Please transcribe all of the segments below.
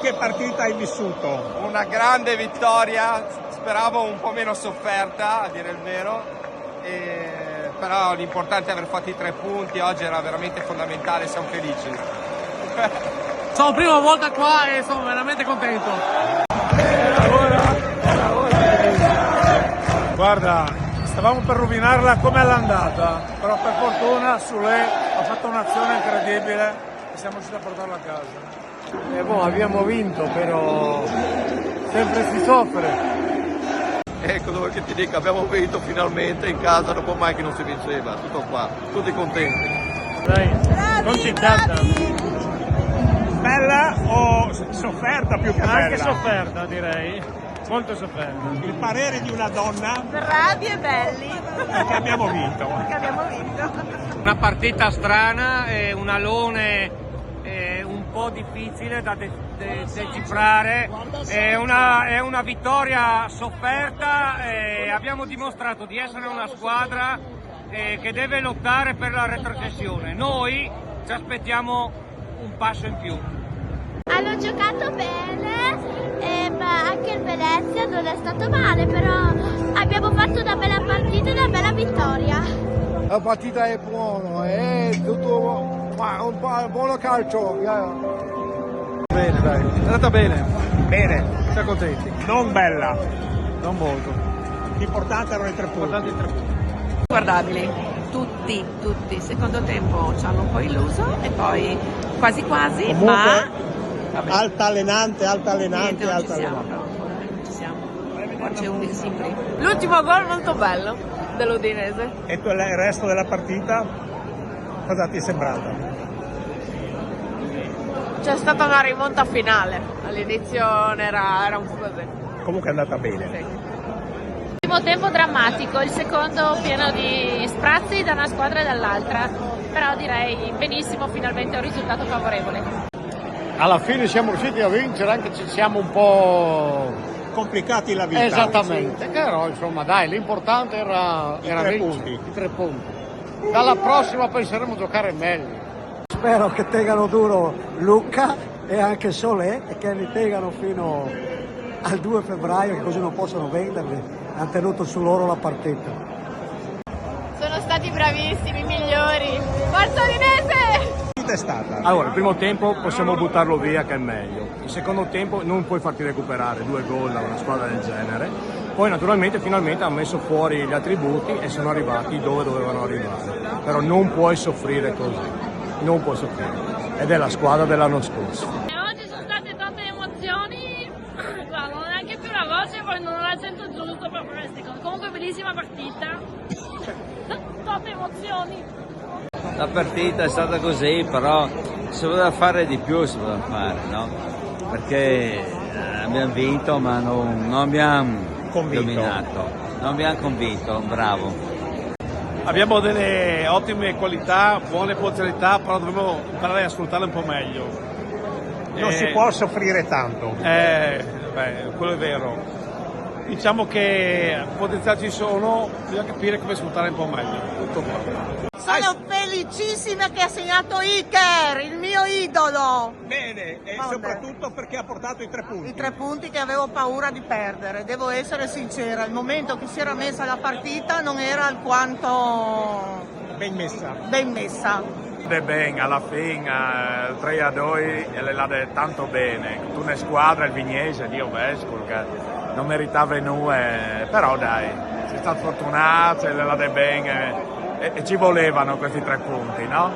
che partita hai vissuto? Una grande vittoria, speravo un po' meno sofferta, a dire il vero, però l'importante è aver fatto i 3 punti, oggi era veramente fondamentale, siamo felici. Sono prima volta qua e sono veramente contento. Guarda, stavamo per rovinarla come all'andata, però per fortuna Sule ha fatto un'azione incredibile e siamo riusciti a portarla a casa. E abbiamo vinto, però sempre si soffre. Ecco dove che ti dico, abbiamo vinto finalmente in casa dopo mai che non si vinceva, tutto qua, tutti contenti. Dai, non ci canta. Bella o sofferta più che bella? Anche sofferta, direi. Molto sofferta. Il parere di una donna? Bravi e belli. Perché abbiamo vinto. Perché abbiamo vinto. Una partita strana, un alone un po' difficile da decifrare, è una vittoria sofferta, abbiamo dimostrato di essere una squadra che deve lottare per la retrocessione. Noi ci aspettiamo un passo in più. Hanno giocato bene, ma anche il Venezia non è stato male, però abbiamo fatto una bella partita e una bella vittoria. La partita è buona, è tutto un po' buono calcio. Bene, dai, è andata bene. Bene, Siamo contenti. non bella. Non molto. L'importante erano i 3 punti. Importanti i 3 punti. Guardabili, tutti. Secondo tempo ci hanno un po' illuso e poi quasi, Comunque, ma vabbè, altalenante. niente, non ci siamo, però, non ci siamo. Poi c'è 11 simpli. L'ultimo gol molto bello dell'Udinese. E il resto della partita cosa ti è sembrata? C'è stata una rimonta finale, all'inizio era un po' così. Comunque è andata bene. Sì. Il primo tempo drammatico, il secondo pieno di sprazzi da una squadra e dall'altra, però direi benissimo, finalmente un risultato favorevole. Alla fine siamo riusciti a vincere, anche se siamo un po' Complicati la vita. esattamente, però insomma dai, l'importante era tre vincere punti. i 3 punti. Dalla prossima penseremo a giocare meglio. Spero che tengano duro Luca e anche Solé e che li tengano fino al 2 febbraio, che così non possono venderli. Hanno tenuto su loro la partita. Sono stati bravissimi, migliori. Forza Udinese! Che è stata? Allora, il primo tempo possiamo buttarlo via che è meglio. Il secondo tempo non puoi farti recuperare 2 gol da una squadra del genere. Poi naturalmente finalmente hanno messo fuori gli attributi e sono arrivati dove dovevano arrivare. Però non puoi soffrire così. Non puoi soffrire. Ed è la squadra dell'anno scorso. Oggi sono state tante emozioni, guarda, non ho neanche più la voce, poi non l'accento giusto per queste cose. Comunque bellissima partita, tante emozioni. La partita è stata così, però si poteva fare di più, si poteva fare, no? Perché abbiamo vinto ma non abbiamo dominato, non abbiamo convinto, bravo. Abbiamo delle ottime qualità, buone potenzialità, però dobbiamo imparare a sfruttarle un po' meglio. Non si può soffrire tanto. Quello è vero. Diciamo che potenziali ci sono, bisogna capire come sfruttare un po' meglio. Tutto qua. Sono felicissima che ha segnato Iker, il mio idolo. Bene, e soprattutto perché ha portato i 3 punti. I 3 punti che avevo paura di perdere, devo essere sincera, il momento che si era messa la partita non era alquanto Ben messa. ben messa. Bene, alla fine 3-2 e l'ha detto tanto bene. Una squadra, il Vignese, Dio vescovo, che non meritava nulla, però dai, si è stato fortunato, l'ha detto bene e ci volevano questi 3 punti, no?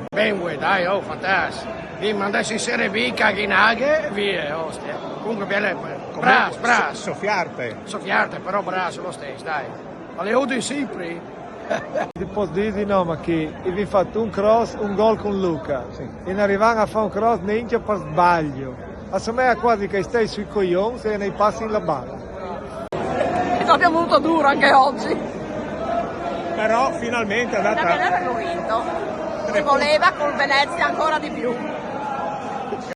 Bene, dai, fantastico. Mi mandassi in Serie B, Caghinaghe e via, ostia. Comunque bene, bras. Soffiarte, però bras lo stesso, dai. Alle odi sempre. Ti posso dire di no, ma che avevi fatto un cross, un gol con Luca e non arrivavano a fare un cross neanche per sbaglio. Assomiglia quasi che stai sui coglioni e nei passi in la balla. Abbiamo avuto duro anche oggi. Però finalmente è andata. Abbiamo vinto. Si voleva col Venezia ancora di più.